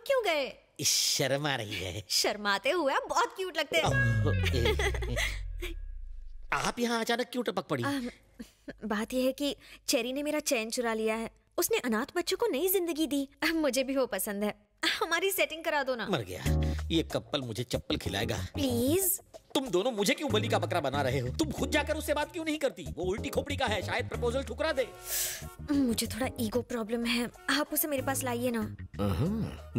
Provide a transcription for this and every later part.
रुक क्यों गए? शर्म आ रही है। शर्माते हुए आप बहुत क्यूट लगते हैं। आप यहाँ अचानक क्यों टपक पड़ी? बात यह है कि चेरी ने मेरा चैन चुरा लिया है। उसने अनाथ बच्चों को नई जिंदगी दी। मुझे भी वो पसंद है। हमारी सेटिंग करा दो ना। मर गया ये कपल, मुझे चप्पल खिलाएगा। प्लीज। तुम दोनों मुझे क्यों बलि का बकरा बना रहे हो? तुम खुद जाकर उससे बात क्यों नहीं करती? वो उल्टी खोपड़ी का है, शायद प्रपोजल ठुकरा दे। मुझे थोड़ा ईगो प्रॉब्लम है, आप उसे मेरे पास लाइए ना।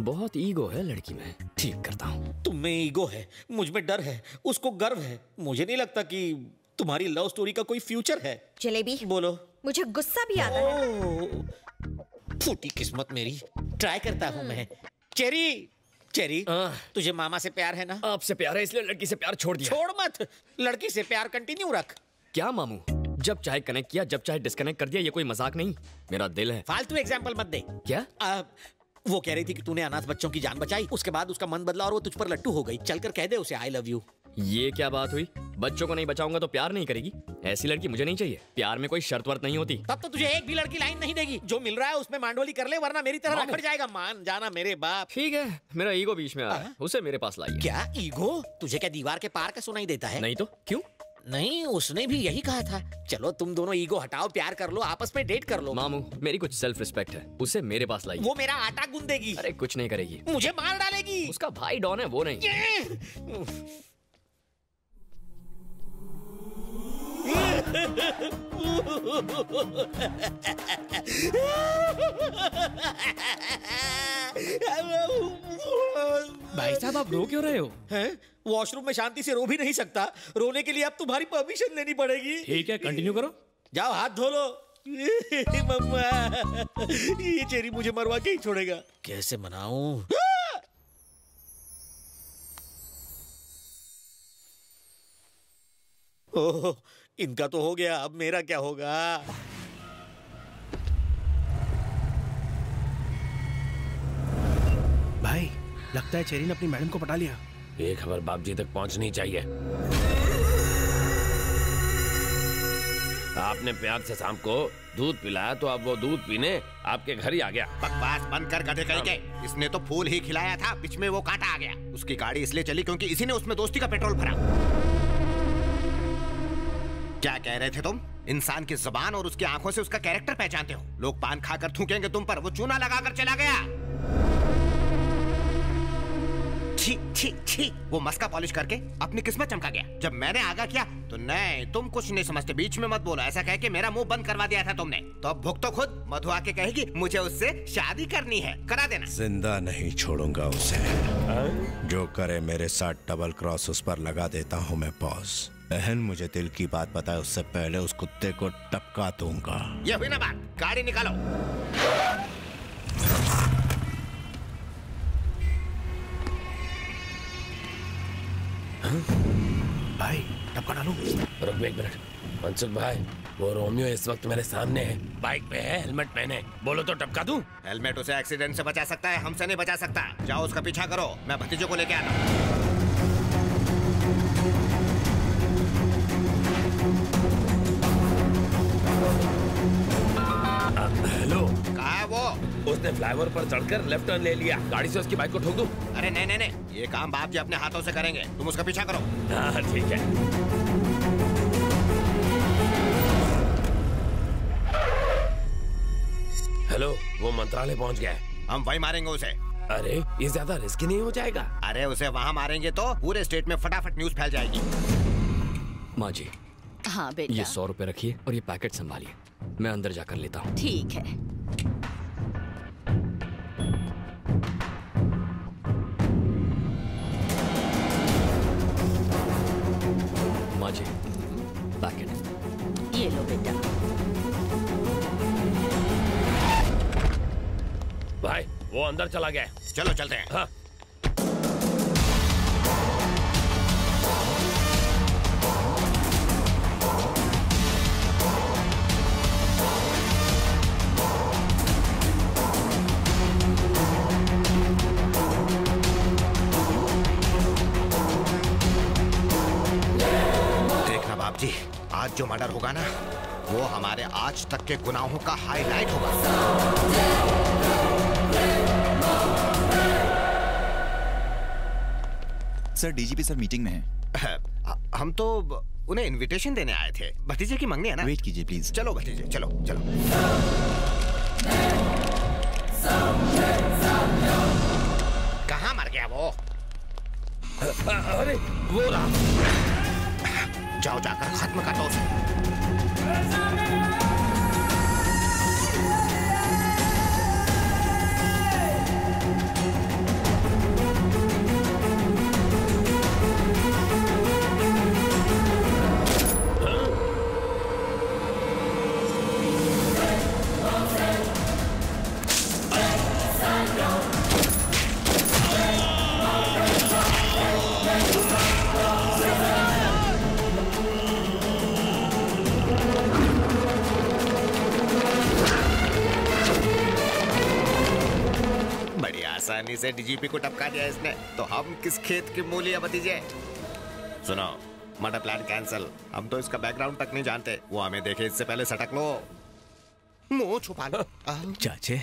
बहुत ईगो है लड़की में, ठीक करता हूँ। तुम में ईगो है, मुझ में डर है, उसको गर्व है। मुझे नहीं लगता कि तुम्हारी लव स्टोरी का कोई फ्यूचर है। जलेबी बोलो। मुझे गुस्सा भी आता है। फूटी किस्मत मेरी, ट्राई करता हूँ मैं। चेरी चेरी, तुझे मामा से प्यार है ना? आपसे प्यार है इसलिए लड़की से प्यार छोड़ दिया। छोड़ मत, लड़की से प्यार कंटिन्यू रख। क्या मामू, जब चाहे कनेक्ट किया, जब चाहे डिस्कनेक्ट कर दिया। ये कोई मजाक नहीं, मेरा दिल है। फालतू एग्जाम्पल मत दे। क्या? वो कह रही थी कि तूने अनाथ बच्चों की जान बचाई, उसके बाद उसका मन बदला और वो तुझ पर लट्टू हो गई। चलकर कह दे उसे आई लव यू। ये क्या बात हुई? बच्चों को नहीं बचाऊंगा तो प्यार नहीं करेगी? ऐसी लड़की मुझे नहीं चाहिए। प्यार में कोई शर्त वर्त नहीं होती। तब तो तुझे एक भी लड़की लाइन नहीं देगी। जो मिल रहा है उसमें मांडोली कर ले, वरना मेरी तरह रखड़ जाएगा। मान जाना मेरे बाप। ठीक है, मेरा ईगो बीच में आ रहा है, उसे मेरे पास लाइए। क्या ईगो? तुझे क्या दीवार के पार का सुनाई देता है? नहीं तो क्यों? नहीं, उसने भी यही कहा था। चलो तुम दोनों ईगो हटाओ, प्यार कर लो, आपस में डेट कर लो। मामू, मेरी कुछ सेल्फ रिस्पेक्ट है, उसे मेरे पास लाइए। वो मेरा आटा गूंदेगी। अरे कुछ नहीं करेगी, मुझे मार डालेगी। उसका भाई डॉन है, वो नहीं। भाई साहब आप रो क्यों रहे हो? हैं? वॉशरूम में शांति से रो भी नहीं सकता। रोने के लिए अब तुम्हारी परमिशन लेनी पड़ेगी। ठीक है, कंटिन्यू करो। जाओ हाथ धो लो। मम्मा, ये चेरी मुझे मरवा के ही छोड़ेगा। कैसे मनाऊं? ओह, इनका तो हो गया, अब मेरा क्या होगा? भाई, लगता है चेरी ने अपनी मैडम को पटा लिया। ये खबर बाप जी तक पहुंचनी चाहिए। आपने प्यार से शाम को दूध पिलाया तो अब वो दूध पीने आपके घर ही आ गया। बकवास बंद कर गधे कहीं के। इसने तो फूल ही खिलाया था, बीच में वो कांटा आ गया। उसकी गाड़ी इसलिए चली क्योंकि इसी ने उसमें दोस्ती का पेट्रोल भरा। क्या कह रहे थे तुम? इंसान की जुबान और उसकी आंखों से उसका कैरेक्टर पहचानते हो। लोग पान खाकर थूकेंगे तुम पर, वो चूना लगाकर चला गया। छी छी छी, वो मस्का पॉलिश करके अपनी किस्मत चमका गया। जब मैंने आगा किया तो नहीं, तुम कुछ नहीं समझते, बीच में मत बोलो, ऐसा कह के मेरा मुंह बंद करवा दिया था तुमने। तो अब भुगतो खुद। मधु आके कहेगी मुझे उससे शादी करनी है, करा देना। जिंदा नहीं छोड़ूंगा उसे। जो करे मेरे साथ डबल क्रॉस उस पर लगा देता हूँ मैं बॉस। बहन मुझे दिल की बात बताए उससे पहले उस कुत्ते को टपका दूंगा। ये हुई ना बात, गाड़ी निकालो। भाई टपका डालो। रुक एक मिनट। मनसुख भाई, वो रोमियो इस वक्त मेरे सामने है, बाइक पे है, हेलमेट पहने। बोलो तो टपका दूं? हेलमेट उसे एक्सीडेंट से बचा सकता है, हमसे नहीं बचा सकता। जाओ उसका पीछा करो, मैं भतीजों को लेके आता हूँ। हेलो। कहाँ है वो? उसने फ्लाईओवर पर चढ़कर लेफ्ट टर्न ले लिया। गाड़ी से उसकी बाइक को ठोक दूं? अरे नहीं नहीं नहीं, ये काम बाप जी अपने हाथों से करेंगे, तुम उसका पीछा करो। हाँ ठीक है। हेलो, वो मंत्रालय पहुंच गया है। हम वही मारेंगे उसे। अरे ये ज्यादा रिस्की नहीं हो जाएगा? अरे उसे वहाँ मारेंगे तो पूरे स्टेट में फटाफट न्यूज फैल जाएगी। माँ जी। हाँ बेटा। ये 100 रुपए रखिए और ये पैकेट संभालिए, मैं अंदर जाकर लेता हूँ। ठीक है। माँ जी, पैकेट। ये लो बेटा। भाई वो अंदर चला गया है। चलो चलते हैं। हाँ। देखना बाप जी, आज जो मर्डर होगा ना, वो हमारे आज तक के गुनाहों का हाईलाइट होगा। सर डीजीपी सर मीटिंग में हैं। हम तो उन्हें इनविटेशन देने आए थे। भतीजे की मंगनी है ना। वेट कीजिए प्लीज। चलो भतीजे, चलो चलो। कहाँ मर गया वो? अरे वो रहा। जाओ जाकर खत्म कर दो उसे। आसानी से डीजीपी को टपका दिया इसने, तो हम किस खेत के मूली है भतीजे? सुनो, मर्डर प्लान कैंसिल। हम तो इसका बैकग्राउंड तक नहीं जानते। वो हमें देखे इससे पहले सटक लो। मुंह छुपा लो। चाचे,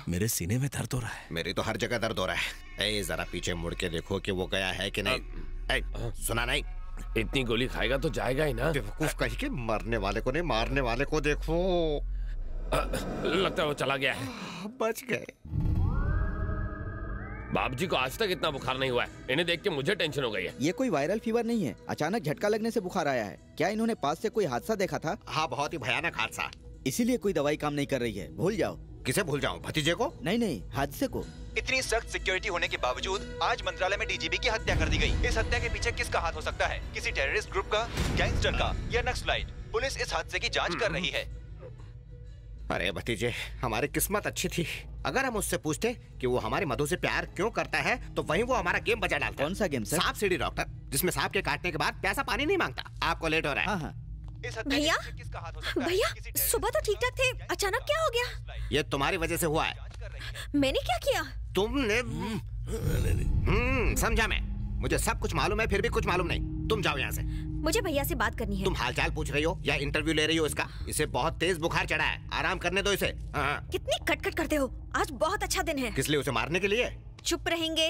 मेरे सीने में दर्द हो रहा है। मेरी तो हर जगह दर्द हो रहा है। ए, जरा पीछे मुड़ के देखो कि वो गया है कि नहीं। सुना नहीं? इतनी गोली खाएगा तो जाएगा ही ना। बेवकूफ कहीं के, मरने वाले को नहीं मारने वाले को देखो। लगता है वो चला गया है। बच गए। बाप जी को आज तक इतना बुखार नहीं हुआ है। इन्हें देख के मुझे टेंशन हो गई है। ये कोई वायरल फीवर नहीं है, अचानक झटका लगने से बुखार आया है। क्या इन्होंने पास से कोई हादसा देखा था? हाँ, बहुत ही भयानक हादसा। इसीलिए कोई दवाई काम नहीं कर रही है। भूल जाओ। किसे भूल जाऊं? भतीजे को? नहीं, हादसे को। इतनी सख्त सिक्योरिटी होने के बावजूद आज मंत्रालय में डीजीपी की हत्या कर दी गई। इस हत्या के पीछे किसका हाथ हो सकता है? किसी टेररिस्ट ग्रुप का, गैंगस्टर का या नक्सलाइट? पुलिस इस हादसे की जांच कर रही है। अरे भतीजे, हमारी किस्मत अच्छी थी। अगर हम उससे पूछते कि वो हमारे मधु से प्यार क्यों करता है, तो वहीं वो हमारा गेम बजा डालता। कौन सा गेम सर? सांप सीढ़ी डॉक्टर, जिसमें सांप के काटने के बाद प्यासा पानी नहीं मांगता। आपको लेट हो रहा है। हाँ। भैया, भैया, सुबह तो ठीक ठाक थे, अचानक क्या हो गया? ये तुम्हारी वजह से हुआ है। मैंने क्या किया? तुमने समझा मैं। मुझे सब कुछ मालूम है, फिर भी कुछ मालूम नहीं। तुम जाओ यहाँ से। मुझे भैया से बात करनी है। तुम हालचाल पूछ रही हो या इंटरव्यू ले रही हो इसका? इसे बहुत तेज बुखार चढ़ा है, आराम करने दो इसे। कितनी कटकट करते हो। आज बहुत अच्छा दिन है। किस लिए? उसे मारने के लिए? चुप रहेंगे?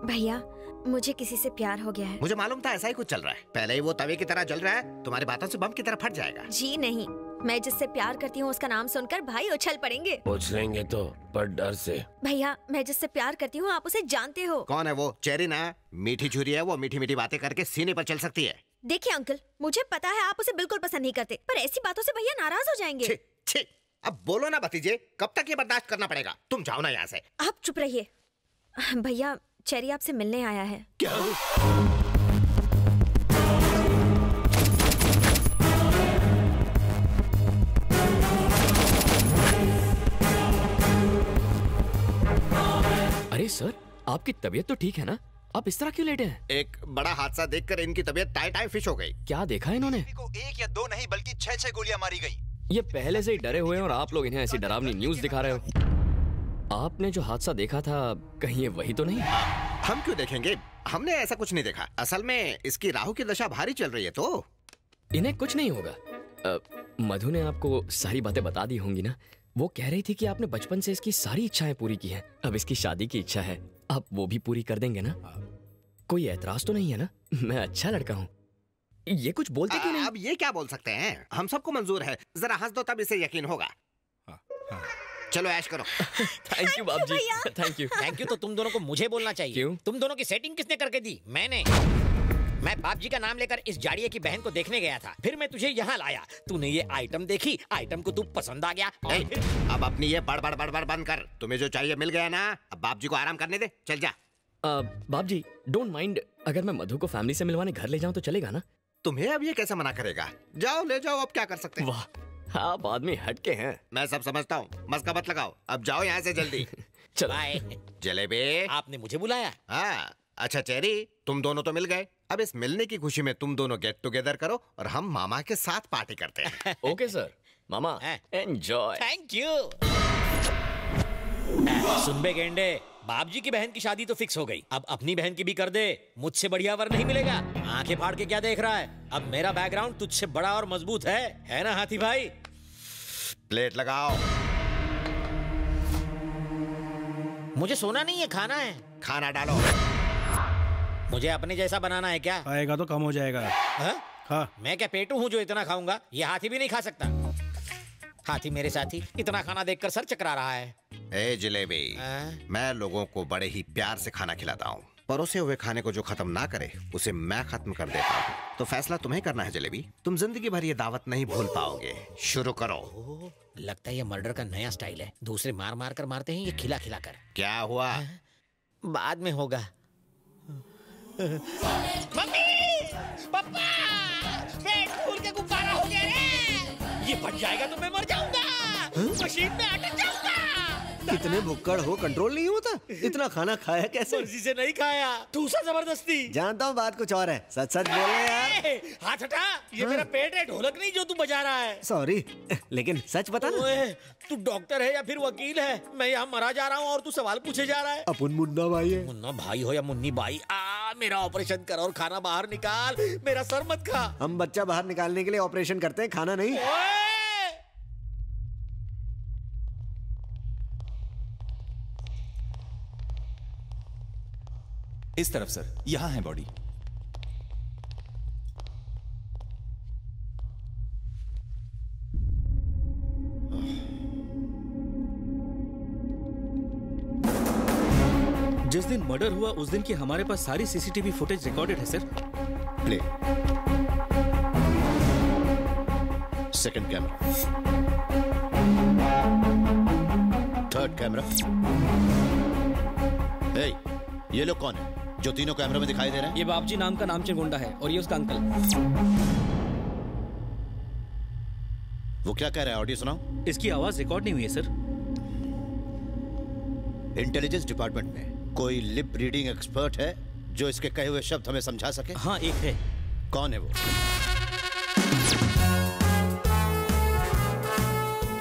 भैया, मुझे किसी से प्यार हो गया है। मुझे मालूम था ऐसा ही कुछ चल रहा है। पहले ही वो तवे की तरह जल रहा है, तुम्हारी बातों से बम की तरह फट जाएगा। जी नहीं, मैं जिससे प्यार करती हूँ उसका नाम सुनकर भाई उछल पड़ेंगे। पूछ लेंगे तो, पर डर से। भैया, मैं जिससे प्यार करती हूँ आप उसे जानते हो। कौन है वो? चेरी ना? मीठी छुरी है वो, मीठी मीठी बातें करके सीने पर चल सकती है। देखिए अंकल, मुझे पता है आप उसे बिल्कुल पसंद नहीं करते, पर ऐसी बातों से भैया नाराज हो जाएंगे। छी, छी, अब बोलो ना भतीजे, कब तक ये बर्दाश्त करना पड़ेगा? तुम जाओ ना यहाँ से। आप चुप रहिए। भैया, चेरी आपसे मिलने आया है। क्या? अरे सर, आपकी तबीयत तो ठीक है ना? आप इस तरह क्यों लेटे हैं? एक बड़ा हादसा देखकर इनकी तबीयत टाई टाई फिश हो गई। क्या देखा इन्होंने? को 1 या 2 नहीं बल्कि 6 गोलियां मारी गई। ये पहले से ही डरे हुए हैं और आप लोग इन्हें ऐसी डरावनी न्यूज दिखा रहे हो। आपने जो हादसा देखा था, कहीं ये वही तो नहीं? हम क्यों देखेंगे? हमने ऐसा कुछ नहीं देखा। असल में इसकी राहु की दशा भारी चल रही है तो इन्हें कुछ नहीं होगा। मधु ने आपको सारी बातें बता दी होंगी ना? वो कह रही थी कि आपने बचपन से इसकी सारी इच्छाएं पूरी की हैं। अब इसकी शादी की इच्छा है, आप वो भी पूरी कर देंगे ना? कोई ऐतराज तो नहीं है ना? मैं अच्छा लड़का हूँ। ये कुछ बोलते क्यों नहीं? अब ये क्या बोल सकते हैं? हम सबको मंजूर है। जरा हंस दो तब इसे यकीन होगा। चलो ऐश करो। थैंक यू बाप जी, थैंक यू। थैंक यू तो तुम दोनों को मुझे बोलना चाहिए। क्यों? तुम दोनों की सेटिंग किसने करके दी? मैंने। मैं बाप जी का नाम लेकर इस जाड़िये की बहन को देखने गया था, फिर मैं तुझे यहाँ लाया। तूने ये आइटम देखी, आइटम को तू पसंद आ गया। अब अपनी ये बड़बड़ बड़बड़ बंद कर। तुम्हें जो चाहिए मिल गया ना, अब बाप जी को आराम करने दे। चल जा। बाप जी, डोंट माइंड अगर मैं मधु को फैमिली से मिलवाने घर ले जाऊं तो चलेगा ना? तुम्हें अब ये कैसे मना करेगा? जाओ ले जाओ, अब क्या कर सकते हैं। वाह, आप आदमी हटके हैं। मैं सब समझता हूँ, मस्का मत लगाओ। अब जाओ यहाँ से जल्दी। चलो। जलेबी, आपने मुझे बुलाया? हाँ। अच्छा चेरी, तुम दोनों तो मिल गए। अब इस मिलने की खुशी में तुम दोनों गेट टुगेदर करो और हम मामा के साथ पार्टी करते हैं। Okay sir. मामा, एंजॉय। Thank you. सुन बे गेंडे, बाप जी की बहन की शादी तो फिक्स हो गई, अब अपनी बहन की भी कर दे। मुझसे बढ़िया वर नहीं मिलेगा। आंखें फाड़ के क्या देख रहा है? अब मेरा बैकग्राउंड तुझसे बड़ा और मजबूत है ना हाथी भाई? प्लेट लगाओ। मुझे सोना नहीं है, खाना है। खाना डालो। मुझे अपने जैसा बनाना है क्या? आएगा तो कम हो जाएगा। हाँ? मैं क्या पेटू हूँ जो इतना खाऊंगा? ये हाथी भी नहीं खा सकता। हाथी मेरे साथी इतना खाना देखकर सर चकरा रहा है। ए जलेबी, मैं लोगों को बड़े ही प्यार से खाना खिलाता हूँ। परोसे हुए खाने को जो खत्म ना करे उसे मैं खत्म कर देता हूँ। तो फैसला तुम्हें करना है जलेबी। तुम जिंदगी भर ये दावत नहीं भूल पाओगे। शुरू करो। लगता है ये मर्डर का नया स्टाइल है। दूसरे मार मार कर मारते हैं, ये खिला खिला कर। क्या हुआ? बाद में होगा। मम्मी, पापा, पेट फूल के गुब्बारा हो गया रे। ये फट जाएगा तो मैं मर जाऊंगा। मशीन में अटक जाऊंगा। इतने भुक्कड़ हो, कंट्रोल नहीं होता? इतना खाना खाया कैसे? मर्जी से नहीं खाया, ठूसा जबरदस्ती। जानता हूँ बात कुछ और है, सच सच बोले यार। हाथ हटा, ये मेरा पेट है, ढोलक नहीं जो तू बजा रहा है। सॉरी, लेकिन सच बता ना। ओए, तू डॉक्टर है या फिर वकील है? मैं यहाँ मरा जा रहा हूँ और तू सवाल पूछे जा रहा है। अपन मुन्ना भाई है। मुन्ना भाई हो या मुन्नी बाई, मेरा ऑपरेशन कर और खाना बाहर निकाल। मेरा सर मत खा। हम बच्चा बाहर निकालने के लिए ऑपरेशन करते हैं, खाना नहीं। इस तरफ सर, यहां है बॉडी। जिस दिन मर्डर हुआ उस दिन की हमारे पास सारी सीसीटीवी फुटेज रिकॉर्डेड है sir. Play. Second camera, third camera. ए, ये लोग कौन है जो तीनों कैमरे में दिखाई दे रहे हैं? ये बाबजी नाम का नामचीन गुंडा है और ये उसका अंकल। वो क्या कह रहा है? ऑडियो सुनाओ। इसकी आवाज रिकॉर्ड नहीं हुई है सर। इंटेलिजेंस डिपार्टमेंट में कोई लिप रीडिंग एक्सपर्ट है जो इसके कहे हुए शब्द हमें समझा सके? हाँ, एक है। कौन है वो?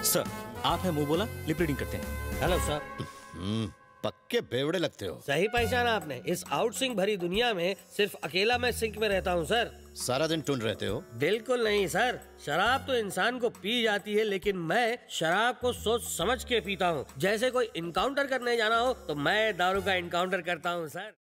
सर, आप है मुंह बोला, लिप रीडिंग करते हैं। Hello sir. पक्के बेवड़े लगते हो। सही पहचाना आपने। इस आउटसिंग भरी दुनिया में सिर्फ अकेला मैं सिंक में रहता हूँ सर। सारा दिन टून रहते हो? बिल्कुल नहीं सर, शराब तो इंसान को पी जाती है, लेकिन मैं शराब को सोच समझ के पीता हूँ। जैसे कोई इनकाउंटर करने जाना हो तो मैं दारू का इनकाउंटर करता हूँ सर।